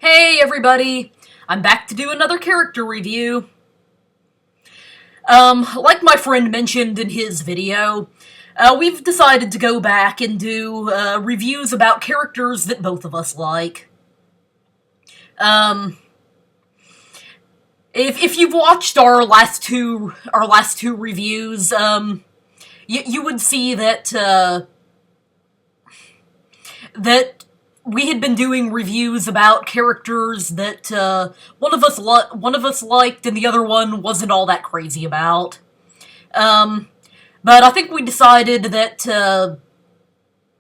Hey everybody! I'm back to do another character review. Like my friend mentioned in his video, we've decided to go back and do reviews about characters that both of us like. Um, if you've watched our last two reviews, you would see that we had been doing reviews about characters that one of us liked and the other one wasn't all that crazy about. But I think we decided that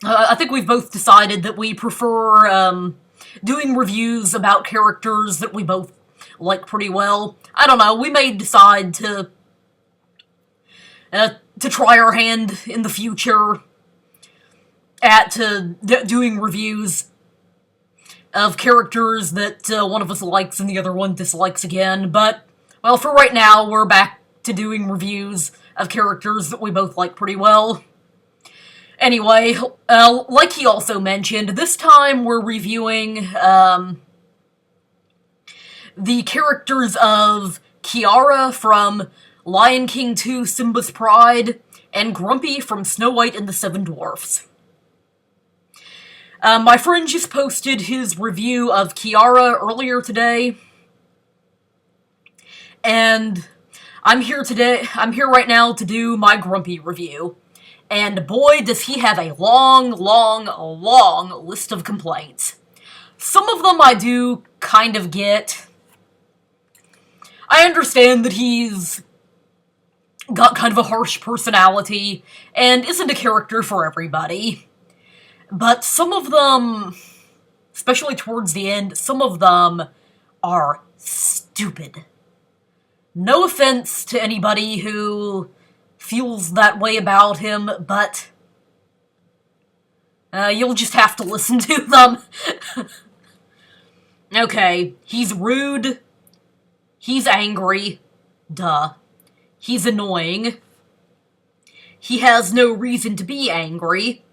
I think we've both decided that we prefer doing reviews about characters that we both like pretty well. I don't know. We may decide to try our hand in the future at doing reviews of characters that one of us likes and the other one dislikes again, but, well, for right now, we're back to doing reviews of characters that we both like pretty well. Anyway, like he also mentioned, this time we're reviewing, the characters of Kiara from Lion King 2 Simba's Pride, and Grumpy from Snow White and the Seven Dwarfs. My friend just posted his review of Kiara earlier today, and I'm here right now to do my Grumpy review. And boy, does he have a long list of complaints. Some of them I do kind of get. I understand that he's got kind of a harsh personality and isn't a character for everybody. But some of them, especially towards the end, some of them are stupid. No offense to anybody who feels that way about him, but you'll just have to listen to them. Okay, he's rude. He's angry. Duh. He's annoying. He has no reason to be angry.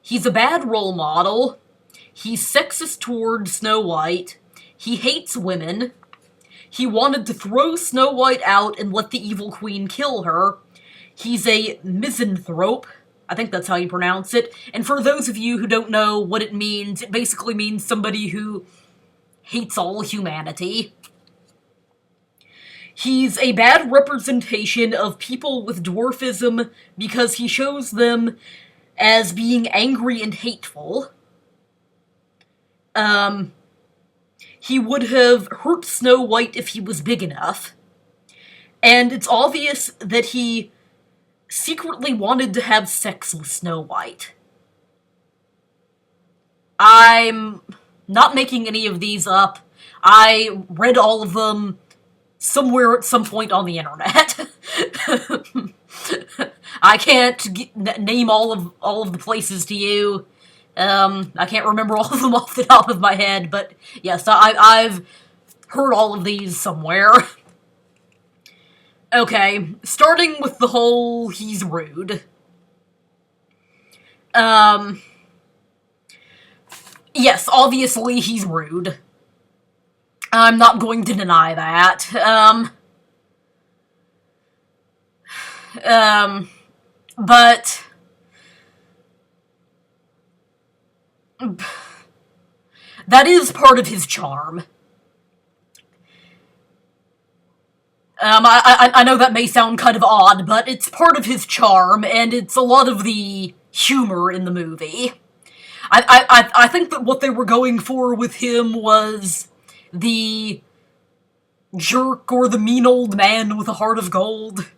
He's a bad role model. He's sexist toward Snow White. He hates women. He wanted to throw Snow White out and let the evil queen kill her. He's a misanthrope. I think that's how you pronounce it. And for those of you who don't know what it basically means somebody who hates all humanity. He's a bad representation of people with dwarfism because he shows them as being angry and hateful. He would have hurt Snow White if he was big enough. And it's obvious that he secretly wanted to have sex with Snow White. I'm not making any of these up. I read all of them somewhere at some point on the internet. I can't name all of the places to you. I can't remember all of them off the top of my head, but yes, I've heard all of these somewhere. Okay, starting with the whole he's rude. Yes, obviously he's rude. I'm not going to deny that. But that is part of his charm. I know that may sound kind of odd, but it's part of his charm, and it's a lot of the humor in the movie. I think that what they were going for with him was the jerk or the mean old man with a heart of gold.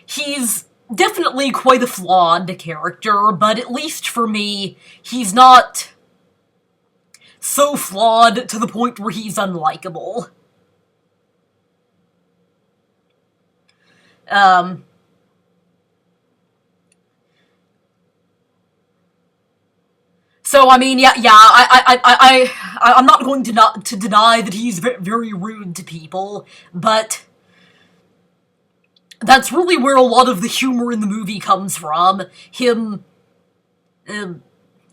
He's definitely quite a flawed character, but at least for me, he's not so flawed to the point where he's unlikable. So, I mean, I'm not going to deny that he's very rude to people, but that's really where a lot of the humor in the movie comes from. Him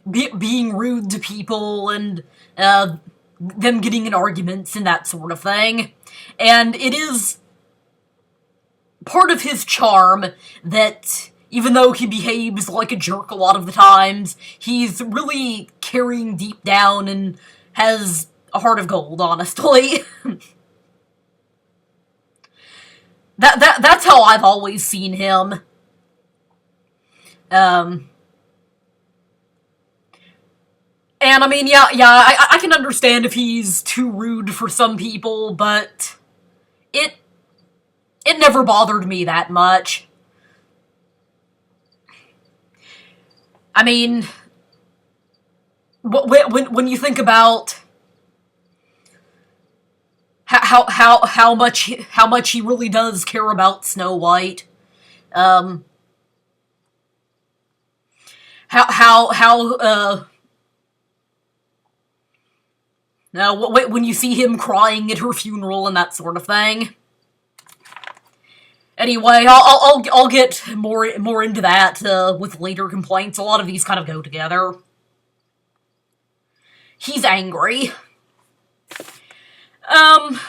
being rude to people and uh, them getting in arguments and that sort of thing. And it is part of his charm that even though he behaves like a jerk a lot of the times, he's really caring deep down and has a heart of gold, honestly. That's how I've always seen him. Um, and I mean, I can understand if he's too rude for some people, but it it never bothered me that much. I mean, when you think about how much he really does care about Snow White, um, how when you see him crying at her funeral and that sort of thing. Anyway, I'll get more into that with later complaints. A lot of these kind of go together. He's angry. Um,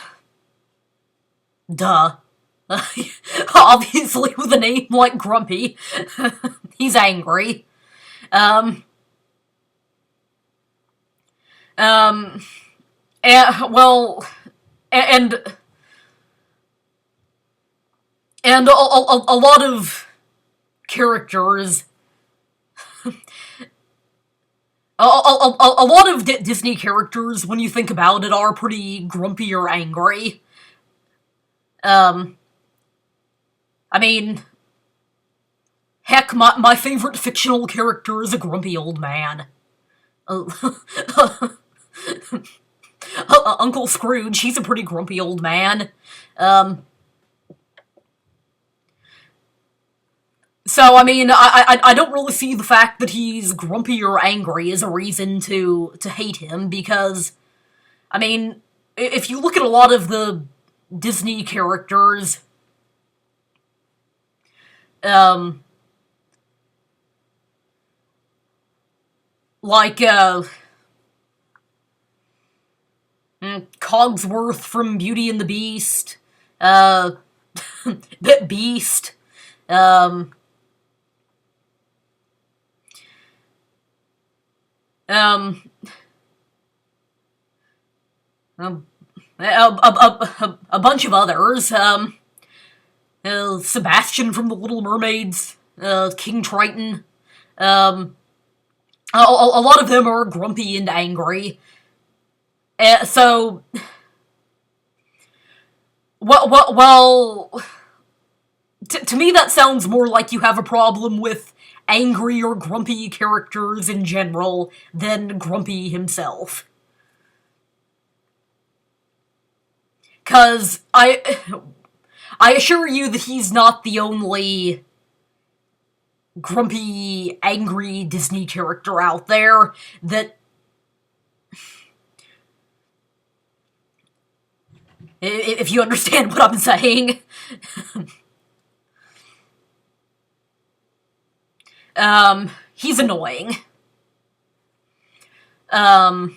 duh. Obviously, with a name like Grumpy, he's angry. Um, um, well, and a lot of characters, a lot of Disney characters, when you think about it, are pretty grumpy or angry. Um, I mean, heck, my favorite fictional character is a grumpy old man. Uncle Scrooge, he's a pretty grumpy old man. Um, so, I mean, I don't really see the fact that he's grumpy or angry as a reason to hate him, because, I mean, if you look at a lot of the Disney characters, um, like, Cogsworth from Beauty and the Beast, uh, Beast, um, um, um, a bunch of others, Sebastian from The Little Mermaids, King Triton, um, a lot of them are grumpy and angry. So, well, to me that sounds more like you have a problem with angry or grumpy characters in general than Grumpy himself. 'Cause I assure you that he's not the only grumpy, angry Disney character out there that, if you understand what I'm saying. He's annoying. Um,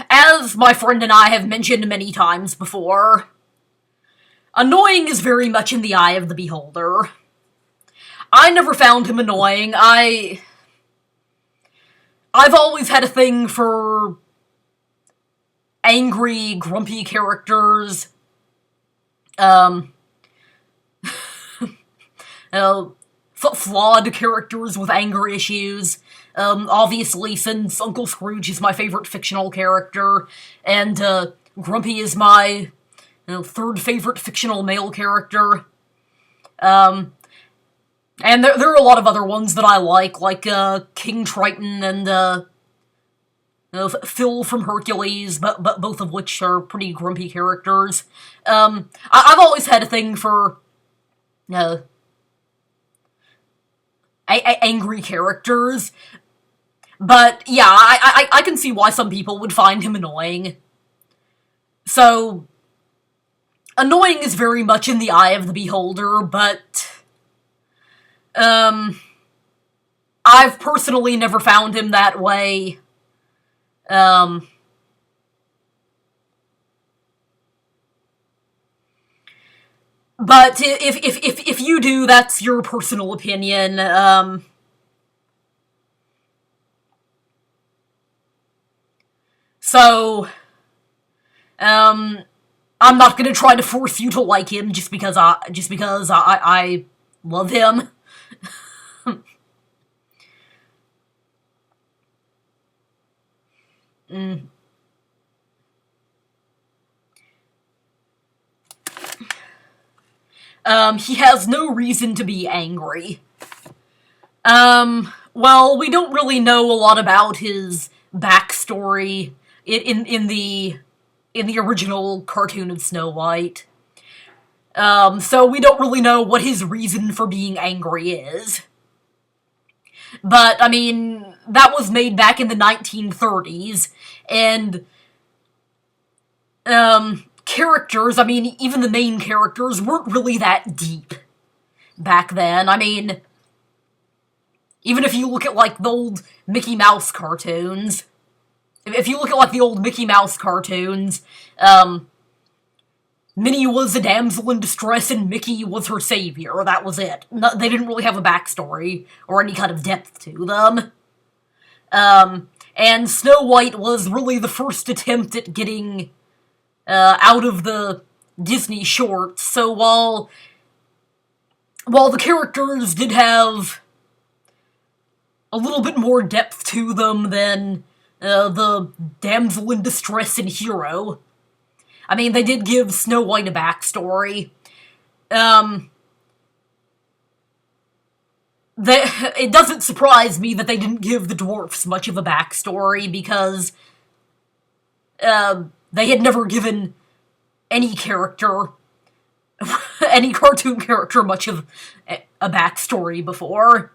as my friend and I have mentioned many times before, annoying is very much in the eye of the beholder. I never found him annoying. I've always had a thing for angry, grumpy characters. Um, Flawed characters with anger issues. Obviously, since Uncle Scrooge is my favorite fictional character, and Grumpy is my third favorite fictional male character. Um, and there are a lot of other ones that I like King Triton and Phil from Hercules, but both of which are pretty grumpy characters. I've always had a thing for uh, angry characters, but yeah, I can see why some people would find him annoying. So, annoying is very much in the eye of the beholder, but Um, I've personally never found him that way. Um, but if you do, that's your personal opinion. So, um, I'm not gonna try to force you to like him just because I love him. Mm. He has no reason to be angry. Well, we don't really know a lot about his backstory in the original cartoon of Snow White. So we don't really know what his reason for being angry is. But, I mean, that was made back in the 1930s, and, characters, I mean, even the main characters, weren't really that deep back then. I mean, even if you look at, like, the old Mickey Mouse cartoons, if you look at, like, the old Mickey Mouse cartoons, Minnie was a damsel in distress and Mickey was her savior. That was it. No, they didn't really have a backstory or any kind of depth to them. And Snow White was really the first attempt at getting out of the Disney shorts. So while the characters did have a little bit more depth to them than the damsel in distress and hero, I mean, they did give Snow White a backstory. It doesn't surprise me that they didn't give the dwarfs much of a backstory, because they had never given any character, any cartoon character, much of a backstory before.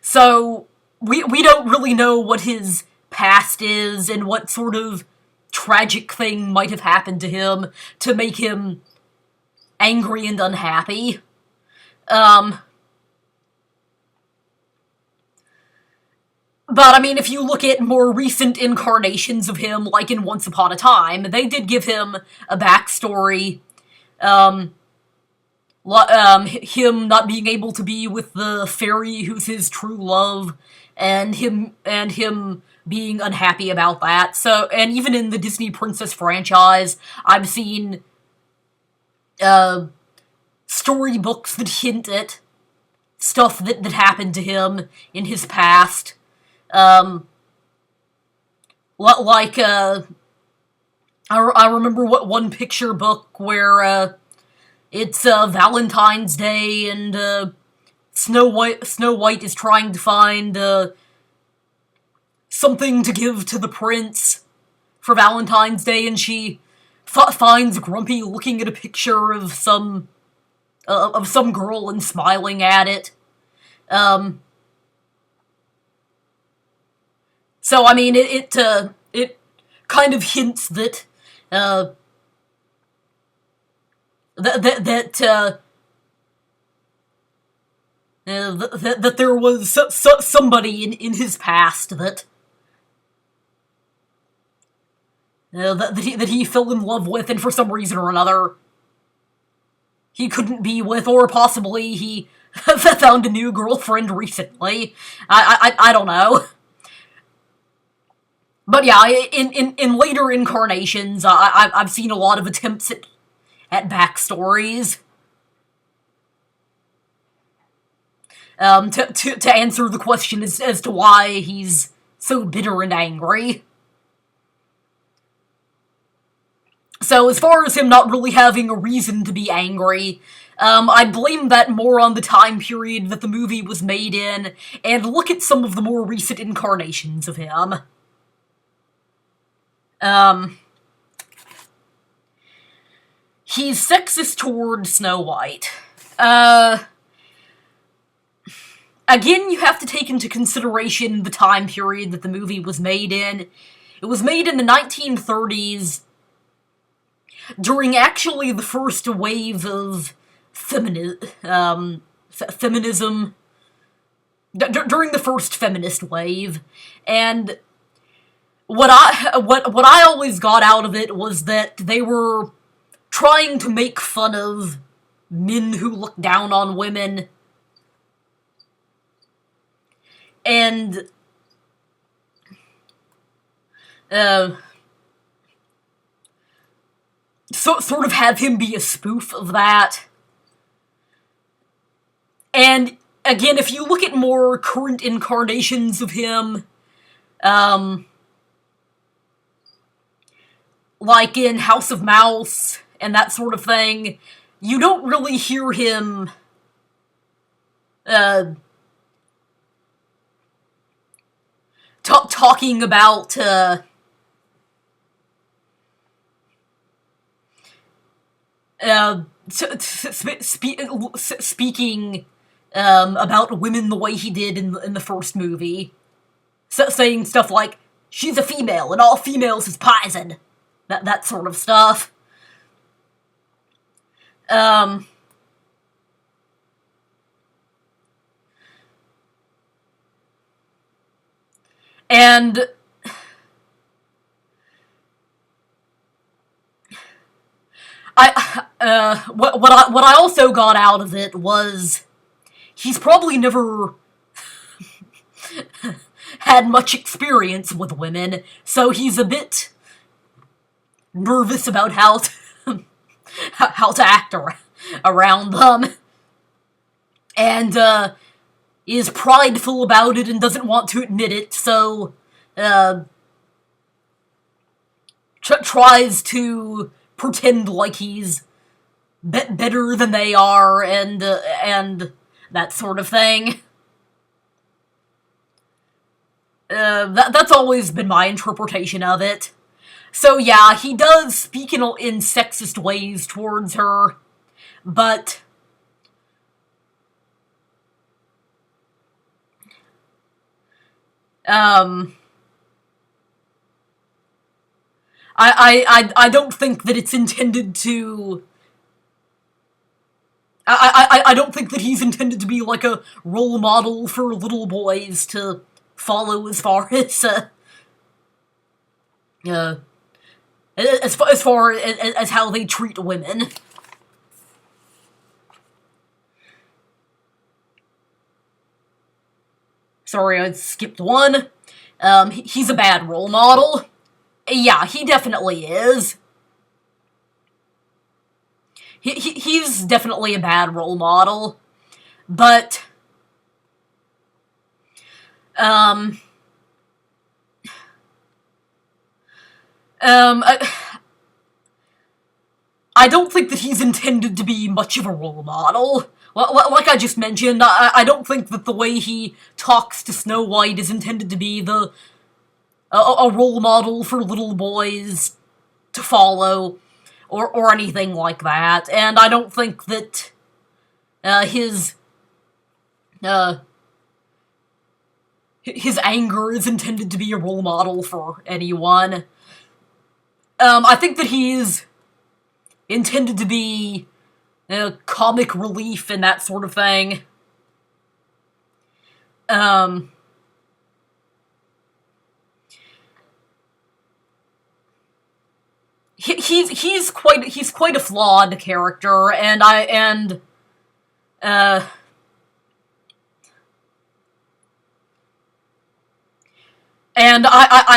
So, we don't really know what his past is and what sort of tragic thing might have happened to him to make him angry and unhappy. But, I mean, if you look at more recent incarnations of him, like in Once Upon a Time, they did give him a backstory. Him not being able to be with the fairy who's his true love, and him being unhappy about that. So, and even in the Disney Princess franchise, I've seen storybooks that hint at stuff that happened to him in his past. Like, I remember what one picture book where, it's, Valentine's Day, and, Snow White is trying to find, something to give to the prince for Valentine's Day, and she finds Grumpy looking at a picture of some girl and smiling at it. So, I mean, it kind of hints that, that there was somebody in his past that that he fell in love with, and for some reason or another he couldn't be with, or possibly he found a new girlfriend recently. I don't know. But yeah, in later incarnations, I've seen a lot of attempts at backstories. To answer the question as to why he's so bitter and angry. So as far as him not really having a reason to be angry, I'd blame that more on the time period that the movie was made in, and look at some of the more recent incarnations of him. He's sexist toward Snow White. Again, you have to take into consideration the time period that the movie was made in. It was made in the 1930s, during actually the first wave of feminism feminism during the first feminist wave, and what I always got out of it was that they were trying to make fun of men who look down on women, and sort of have him be a spoof of that. And again, if you look at more current incarnations of him, like in House of Mouse and that sort of thing, you don't really hear him talking about speaking about women the way he did in the first movie, saying stuff like, "She's a female, and all females is poison," that sort of stuff. And what I also got out of it was he's probably never had much experience with women, so he's a bit nervous about how to act around them, and is prideful about it and doesn't want to admit it, so tries to pretend like he's better than they are, and that sort of thing. That's always been my interpretation of it. So yeah, he does speak in sexist ways towards her, but I don't think that it's intended to. I don't think that he's intended to be like a role model for little boys to follow as far as how they treat women. Sorry, I skipped one. He's a bad role model. Yeah, he definitely is. He's definitely a bad role model, but I don't think that he's intended to be much of a role model. Like I just mentioned, I don't think that the way he talks to Snow White is intended to be a role model for little boys to follow, or anything like that. And I don't think that his anger is intended to be a role model for anyone. I think that he's intended to be comic relief and that sort of thing. He's quite a flawed character, and I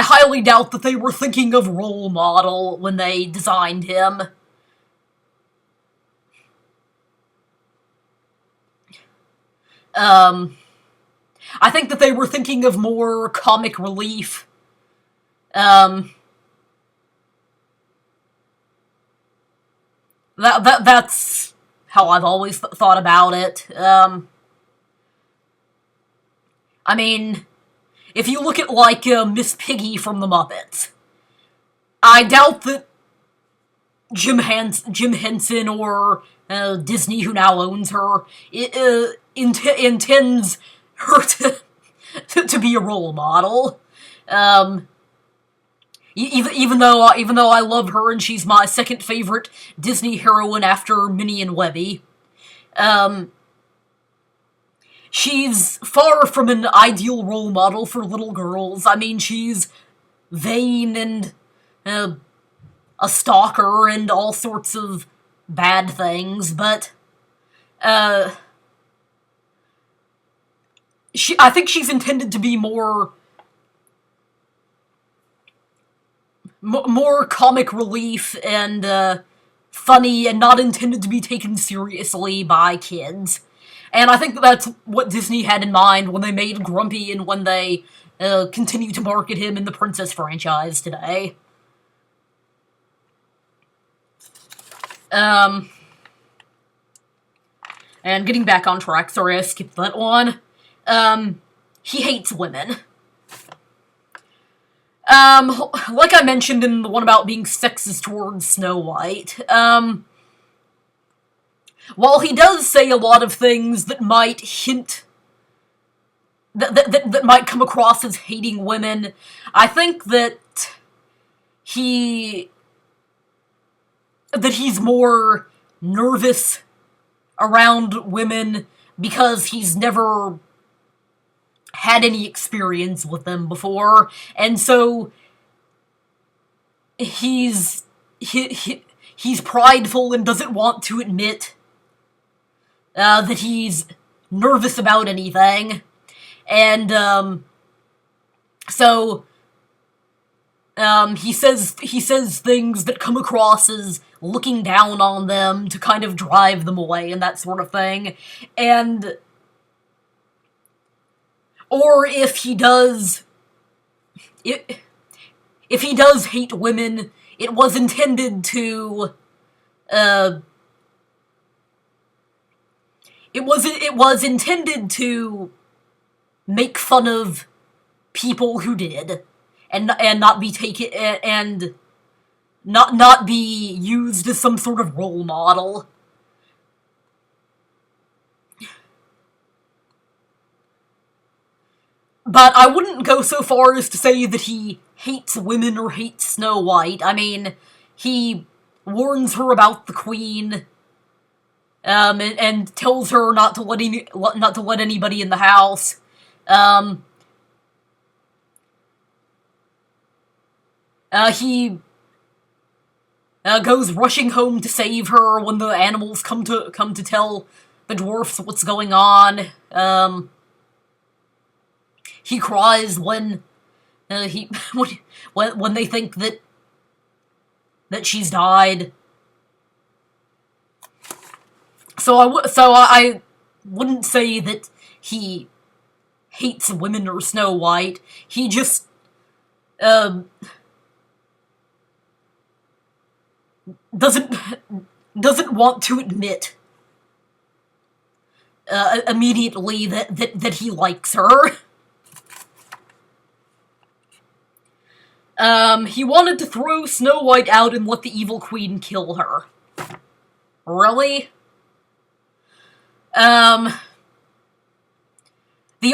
highly doubt that they were thinking of role model when they designed him. I think that they were thinking of more comic relief. That's how I've always thought about it. I mean, if you look at, like, Miss Piggy from the Muppets, I doubt that Jim Henson or Disney, who now owns her, intends her to be a role model. Even though I love her and she's my second favorite Disney heroine after Minnie and Webby. she's far from an ideal role model for little girls. I mean, she's vain and a stalker and all sorts of bad things, but I think she's intended to be more comic relief and funny, and not intended to be taken seriously by kids. And I think that's what Disney had in mind when they made Grumpy and when they continue to market him in the Princess franchise today. And getting back on track, sorry I skipped that one. He hates women. Like I mentioned in the one about being sexist towards Snow White, while he does say a lot of things that might hint that might come across as hating women, I think that he's more nervous around women because he's never had any experience with them before, and so he's prideful and doesn't want to admit that he's nervous about anything, and so he says things that come across as looking down on them to kind of drive them away and that sort of thing, and or if he does hate women, it was intended to it was intended to make fun of people who did, and not be taken and not be used as some sort of role model. But I wouldn't go so far as to say that he hates women or hates Snow White. I mean, he warns her about the Queen, and tells her not to let anybody in the house. He goes rushing home to save her when the animals come to tell the dwarfs what's going on. He cries when when they think that she's died. So I wouldn't say that he hates women or Snow White. He just doesn't want to admit immediately that he likes her. He wanted to throw Snow White out and let the evil queen kill her. Really? The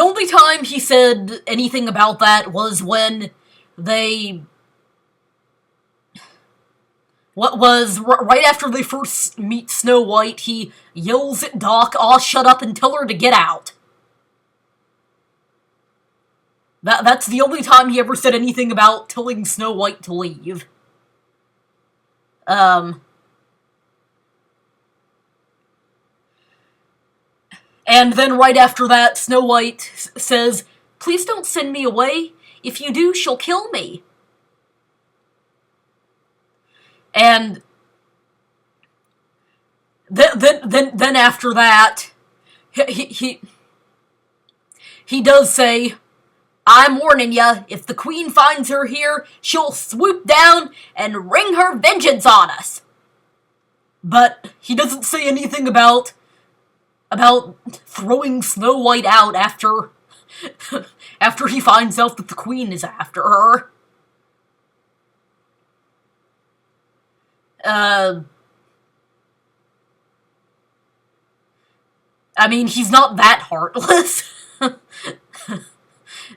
only time he said anything about that was when right after they first meet Snow White, he yells at Doc, "Aw, shut up and tell her to get out." That's the only time he ever said anything about telling Snow White to leave. And then right after that, Snow White says, "Please don't send me away. If you do, she'll kill me." And then after that, he does say, "I'm warning ya, if the Queen finds her here, she'll swoop down and wring her vengeance on us." But he doesn't say anything about throwing Snow White out after he finds out that the Queen is after her. I mean, he's not that heartless.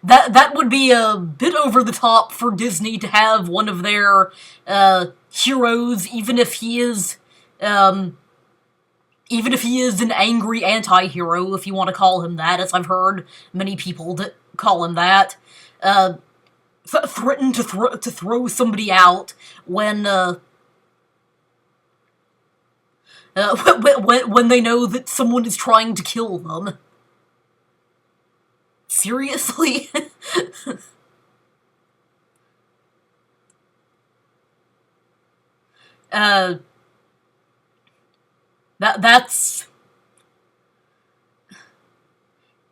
That would be a bit over the top for Disney to have one of their heroes, even if he is even if he is an angry anti-hero, if you want to call him that, as I've heard many people call him that, threaten to throw somebody out when when they know that someone is trying to kill them. Seriously? That's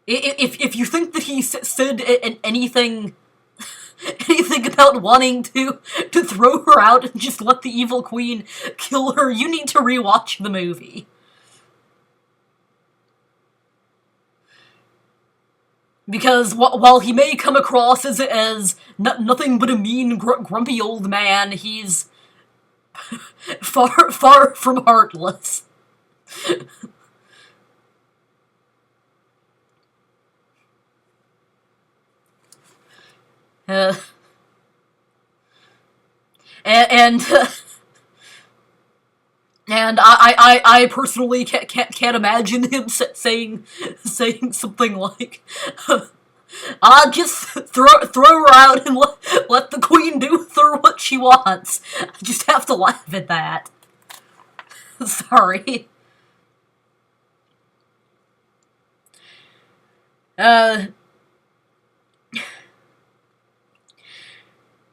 if you think that he said anything about wanting to throw her out and just let the evil queen kill her, you need to rewatch the movie. Because while he may come across as nothing but a mean, grumpy old man, he's far from heartless. And and I personally can't imagine him saying something like, "I'll just throw her out and let the queen do with her what she wants." I just have to laugh at that. Sorry.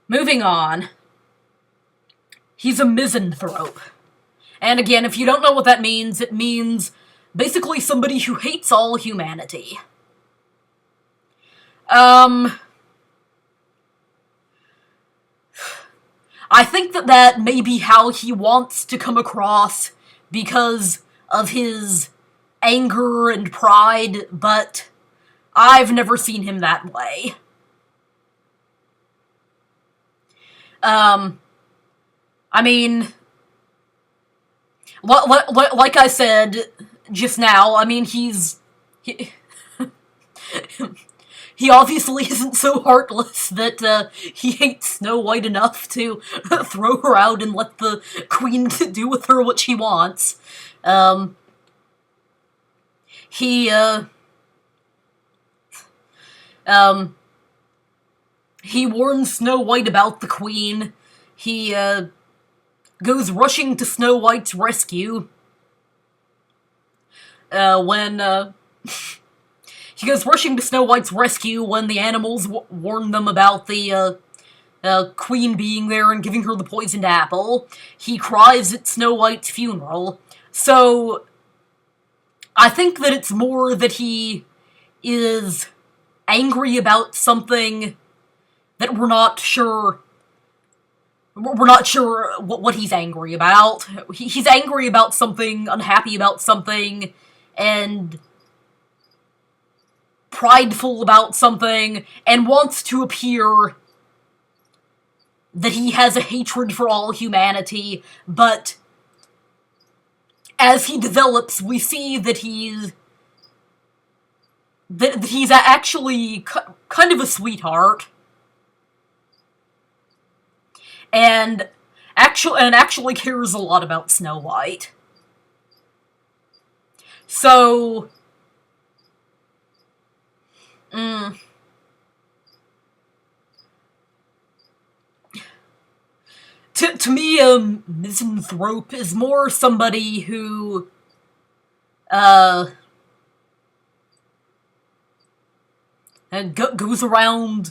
Moving on. He's a misanthrope. And again, if you don't know what that means, it means basically somebody who hates all humanity. I think that may be how he wants to come across because of his anger and pride, but I've never seen him that way. I mean, like I said just now, I mean, he obviously isn't so heartless that he hates Snow White enough to throw her out and let the queen do with her what she wants. He warns Snow White about the queen. He goes rushing to Snow White's rescue when he goes rushing to Snow White's rescue when the animals warn them about the queen being there and giving her the poisoned apple. He cries at Snow White's funeral. So I think that it's more that he is angry about something that we're not sure what he's angry about. He's angry about something, unhappy about something, and prideful about something, and wants to appear that he has a hatred for all humanity, but as he develops, we see that he's actually kind of a sweetheart. And actually cares a lot about Snow White. So, to me, misanthrope is more somebody who, goes around,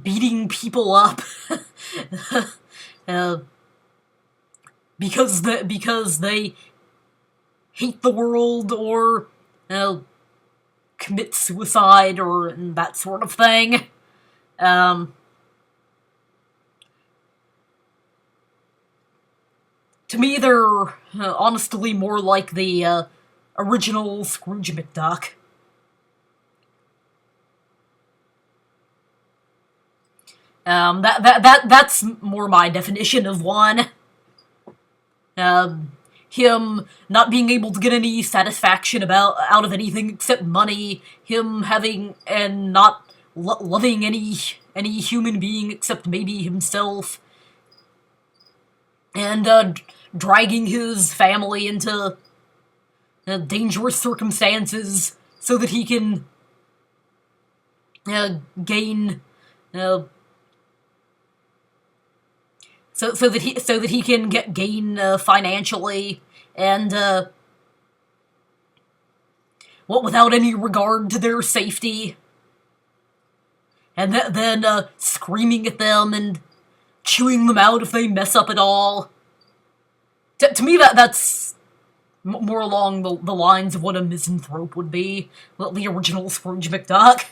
beating people up because they hate the world or commit suicide or that sort of thing. To me, they're honestly more like the original Scrooge McDuck. That's more my definition of one. Him not being able to get any satisfaction out of anything except money, him having and not loving any human being except maybe himself, and dragging his family into dangerous circumstances so that he can gain so that he can gain financially and without any regard to their safety, and then screaming at them and chewing them out if they mess up at all. To me, that's more along the lines of what a misanthrope would be, the original Scrooge McDuck.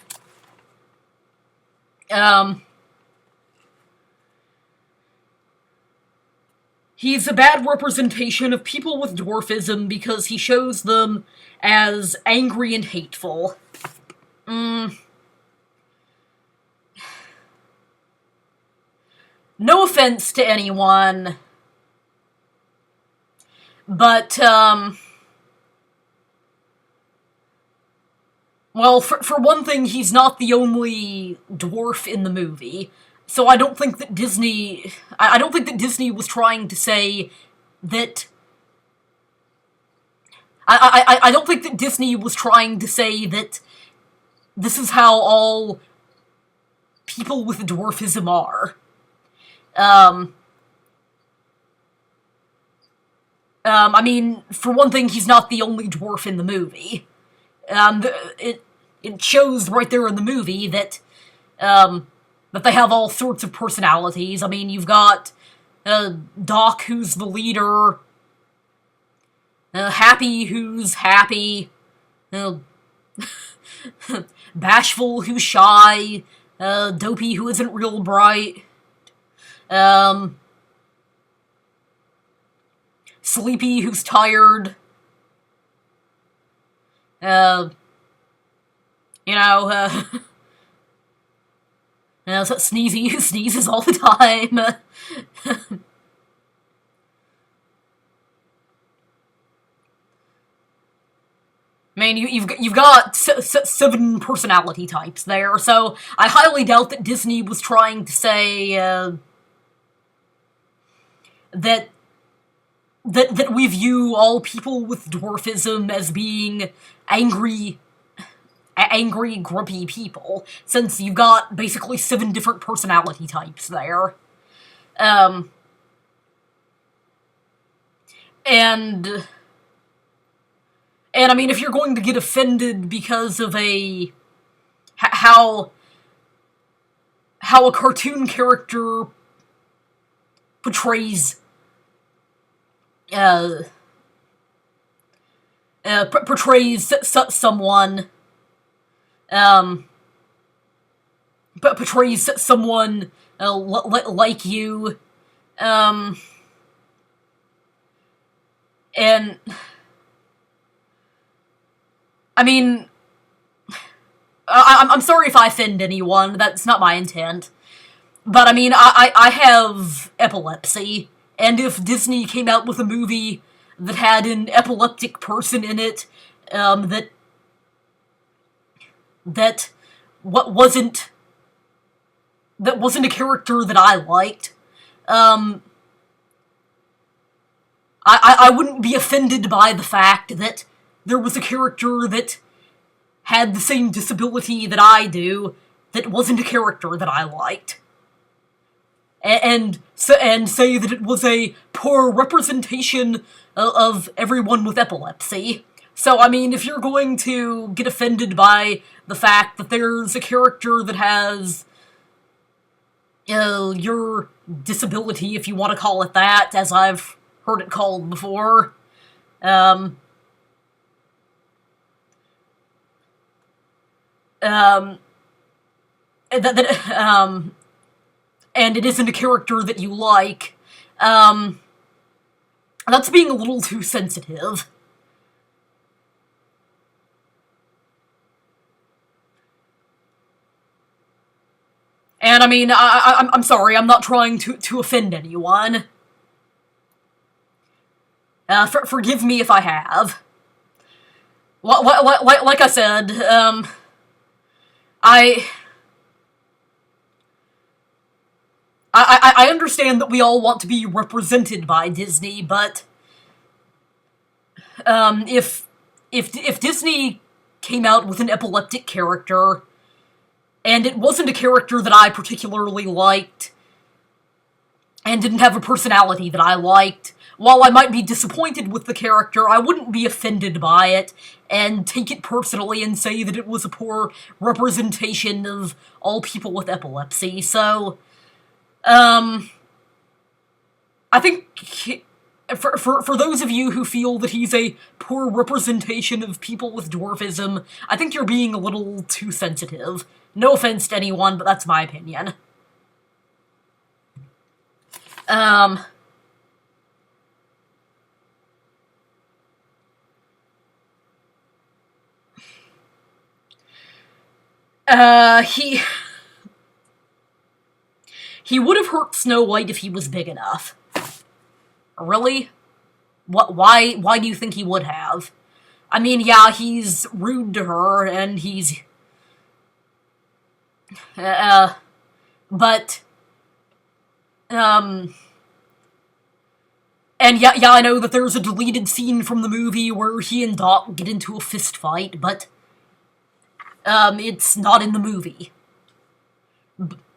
He's a bad representation of people with dwarfism because he shows them as angry and hateful. No offense to anyone, but, well, for one thing, he's not the only dwarf in the movie, so I don't think that Disney... I don't think that Disney was trying to say that... I don't think that Disney was trying to say that this is how all people with dwarfism are. I mean, for one thing, he's not the only dwarf in the movie. It shows right there in the movie that they have all sorts of personalities. I mean, you've got Doc, who's the leader, Happy, who's happy, Bashful, who's shy, Dopey, who isn't real bright, Sleepy, who's tired, so Sneezy, who sneezes all the time. I mean, you've got 7 personality types there, so I highly doubt that Disney was trying to say that we view all people with dwarfism as being angry, grumpy people, since you've got basically 7 different personality types there. And I mean, if you're going to get offended because of how a cartoon character portrays someone, like you, and I mean, I'm sorry if I offend anyone, that's not my intent. But I mean, I have epilepsy, and if Disney came out with a movie that had an epileptic person in it, that wasn't a character that I liked, I wouldn't be offended by the fact that there was a character that had the same disability that I do, that wasn't a character that I liked. And say that it was a poor representation of everyone with epilepsy. So, I mean, if you're going to get offended by the fact that there's a character that has your disability, if you want to call it that, as I've heard it called before, and it isn't a character that you like, that's being a little too sensitive. And I mean, I'm sorry, I'm not trying to offend anyone. Forgive me if I have. Like I said, I understand that we all want to be represented by Disney, but if Disney came out with an epileptic character, and it wasn't a character that I particularly liked, and didn't have a personality that I liked, while I might be disappointed with the character, I wouldn't be offended by it, and take it personally and say that it was a poor representation of all people with epilepsy, so, I think for those of you who feel that he's a poor representation of people with dwarfism, I think you're being a little too sensitive. No offense to anyone, but that's my opinion. He... He would have hurt Snow White if he was big enough. Really? Why do you think he would have? I mean, yeah, he's rude to her, and he's... but... And yeah, I know that there's a deleted scene from the movie where he and Doc get into a fist fight, but... it's not in the movie.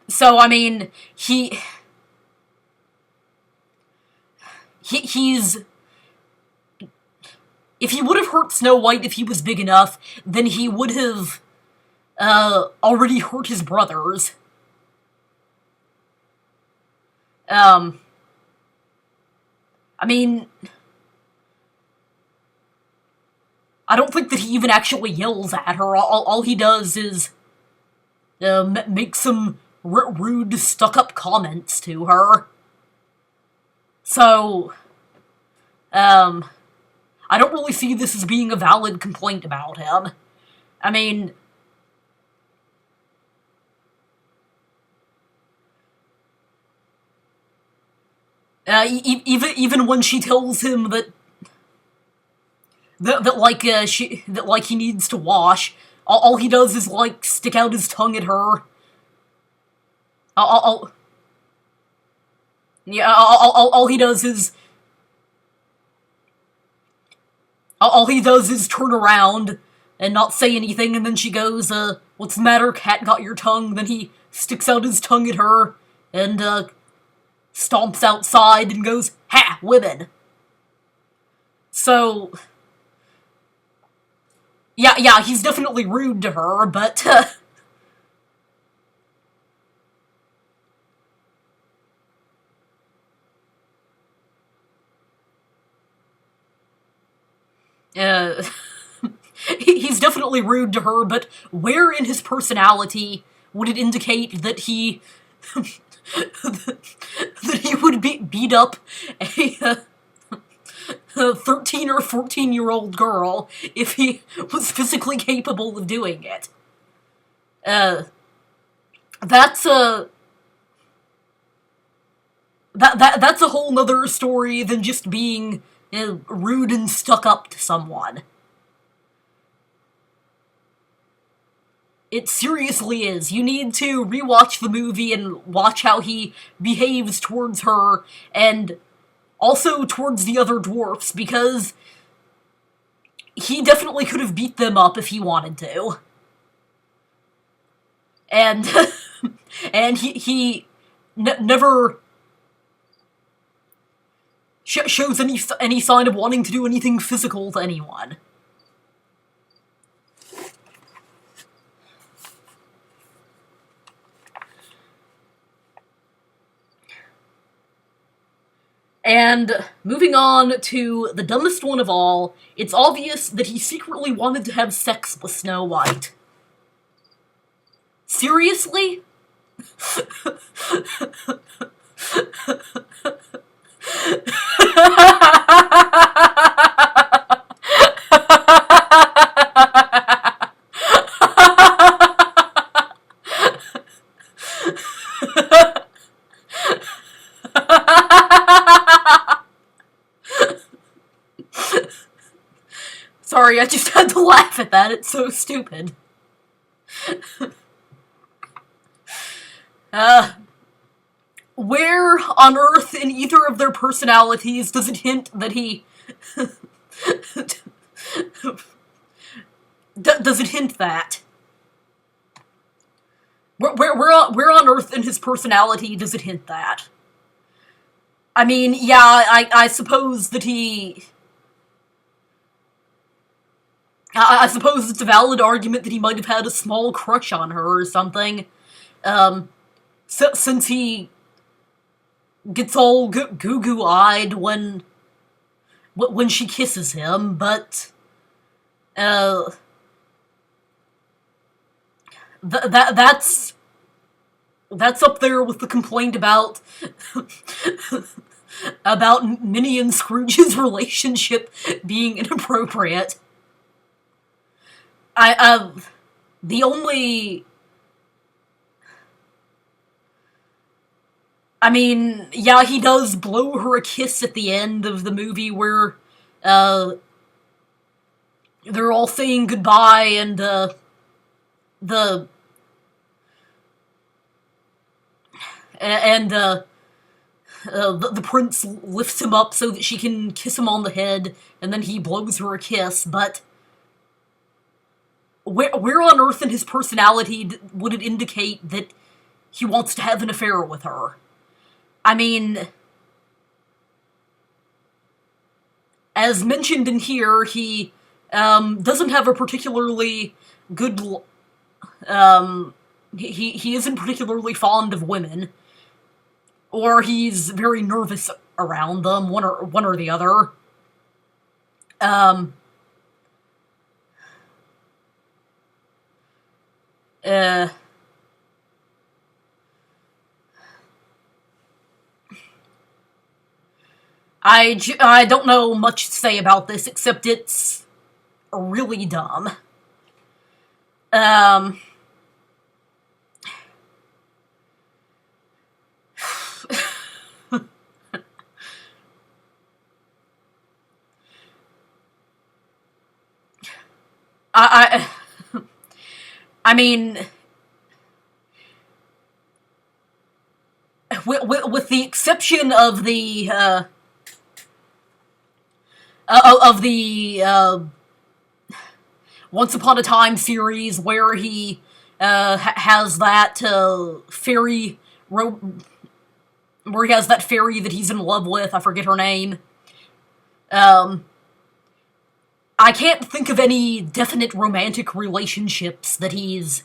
So, I mean, he's... If he would have hurt Snow White if he was big enough, then he would have, already hurt his brothers. I mean... I don't think that he even actually yells at her. All he does is, make some rude, stuck-up comments to her. So, I don't really see this as being a valid complaint about him. I mean... even when she tells him that he needs to wash, all he does is, like, stick out his tongue at her. All he does is... All he does is turn around and not say anything, and then she goes, what's the matter, cat got your tongue? Then he sticks out his tongue at her, and, stomps outside and goes, ha, women. So... Yeah, he's definitely rude to her, but, he's definitely rude to her, but where in his personality would it indicate that he... that he would beat up a 13 or 14-year-old girl if he was physically capable of doing it? That's a... That's a whole nother story than just being rude and stuck up to someone. It seriously is. You need to rewatch the movie and watch how he behaves towards her, and also towards the other dwarfs, because he definitely could have beat them up if he wanted to. And, and he never shows any sign of wanting to do anything physical to anyone. And moving on to the dumbest one of all, it's obvious that he secretly wanted to have sex with Snow White. Seriously? Sorry, I just had to laugh at that, it's so stupid. Where on Earth in either of their personalities does it hint that he... does it hint that? Where on Earth in his personality does it hint that? I mean, yeah, I suppose that he... I suppose it's a valid argument that he might have had a small crush on her or something. Since he gets all goo-goo-eyed when she kisses him, but... that's up there with the complaint about about Minnie and Scrooge's relationship being inappropriate. The only... I mean, yeah, he does blow her a kiss at the end of the movie where, they're all saying goodbye and, the prince lifts him up so that she can kiss him on the head, and then he blows her a kiss, but where on Earth in his personality would it indicate that he wants to have an affair with her? I mean, as mentioned in here, he doesn't have a particularly good... he isn't particularly fond of women, or he's very nervous around them, one or the other. I don't know much to say about this, except it's really dumb. I mean, with the exception of the Once Upon a Time series where he has that fairy where he has that fairy that he's in love with. I forget her name. I can't think of any definite romantic relationships that he's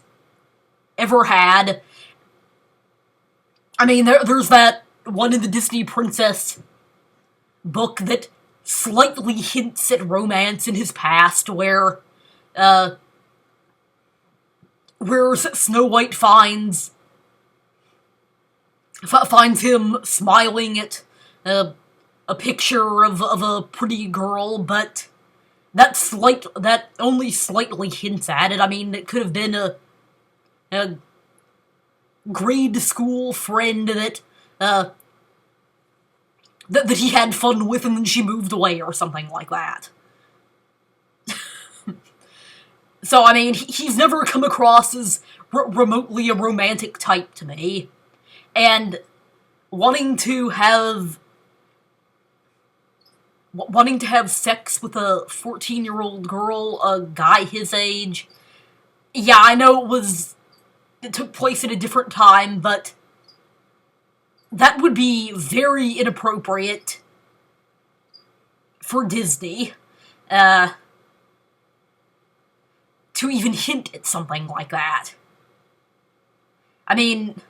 ever had. I mean, there's that one in the Disney Princess book that slightly hints at romance in his past, where Snow White finds him smiling at a picture of a pretty girl, but that only slightly hints at it. I mean, it could have been a grade school friend that he had fun with and then she moved away or something like that. So, I mean, he's never come across as remotely a romantic type to me. And wanting to have sex with a 14-year-old girl, a guy his age, yeah, I know it took place at a different time, but that would be very inappropriate for Disney, to even hint at something like that. I mean...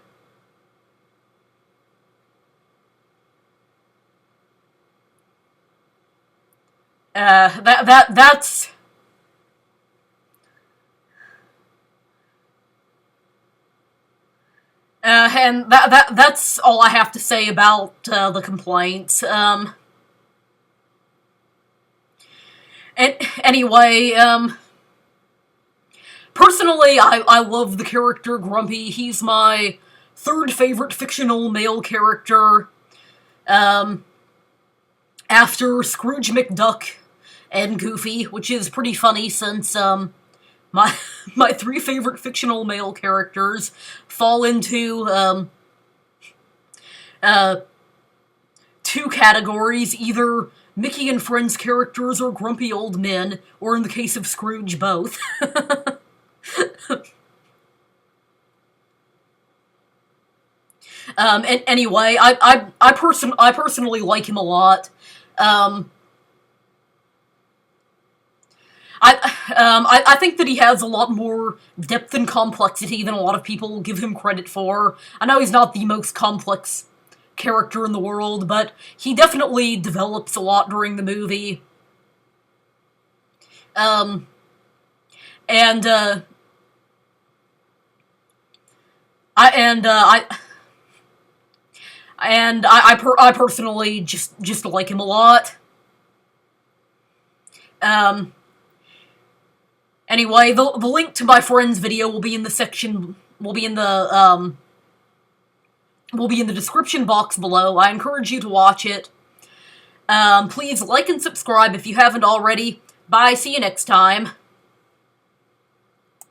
that's... and that's all I have to say about, the complaints. And anyway, personally, I love the character Grumpy. He's my third favorite fictional male character, after Scrooge McDuck and Goofy, which is pretty funny since, my three favorite fictional male characters fall into, uh, two categories, either Mickey and Friends characters or grumpy old men, or in the case of Scrooge, both. And anyway, I personally like him a lot. Um, I think that he has a lot more depth and complexity than a lot of people give him credit for. I know he's not the most complex character in the world, but he definitely develops a lot during the movie. Um, and I and I personally just like him a lot. Um, anyway, the link to my friend's video will be in the section. Will be in the description box below. I encourage you to watch it. Please like and subscribe if you haven't already. Bye. See you next time.